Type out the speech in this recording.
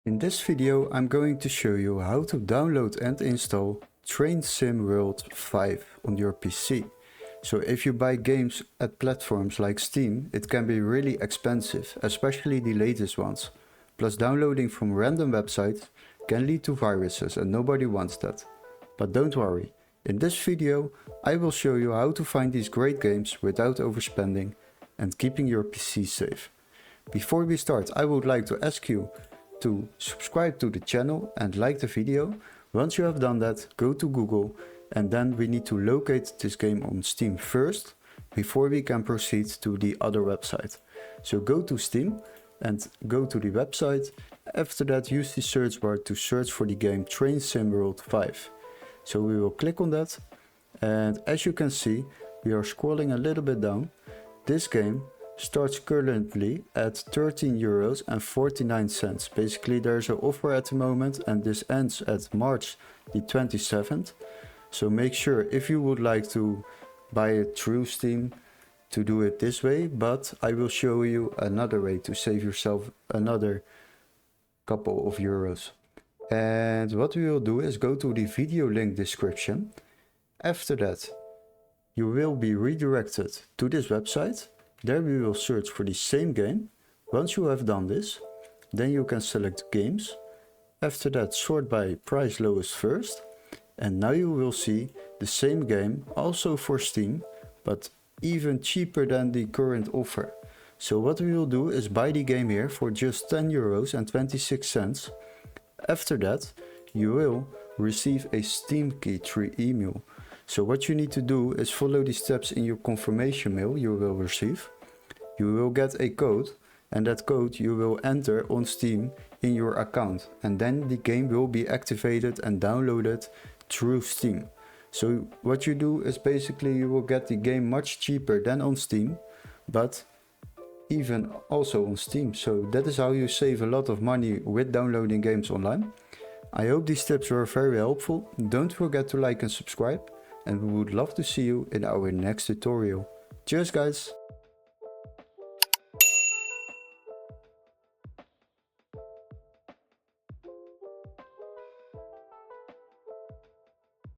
In this video I'm going to show you how to download and install Train Sim World 5 on your PC. So if you buy games at platforms like Steam, it can be really expensive, especially the latest ones. Plus downloading from random websites can lead to viruses and nobody wants that. But don't worry, in this video I will show you how to find these great games without overspending and keeping your PC safe. Before we start, I would like to ask you to subscribe to the channel and like the video. Once you have done that, go to Google and then we need to locate this game on Steam first before we can proceed to the other website. So go to Steam and go to the website. After that, use the search bar to search for the game Train Sim World 5. So we will click on that, and as you can see, we are scrolling a little bit down. This game starts currently at €13.49. Basically there's an offer at the moment and this ends at March the 27th. So make sure, if you would like to buy it through Steam, to do it this way, but I will show you another way to save yourself another couple of euros. And what we will do is go to the video link description. After that you will be redirected to this website. There we will search for the same game. Once you have done this, then you can select games. After that, sort by price lowest first. And now you will see the same game also for Steam, but even cheaper than the current offer. So what we will do is buy the game here for just €10.26. After that, you will receive a Steam key through email. So what you need to do is follow the steps in your confirmation mail you will receive. You will get a code, and that code you will enter on Steam in your account, and then the game will be activated and downloaded through Steam. So what you do is basically you will get the game much cheaper than on Steam, but even also on Steam. So that is how you save a lot of money with downloading games online. I hope these tips were very helpful. Don't forget to like and subscribe, and we would love to see you in our next tutorial. Cheers guys!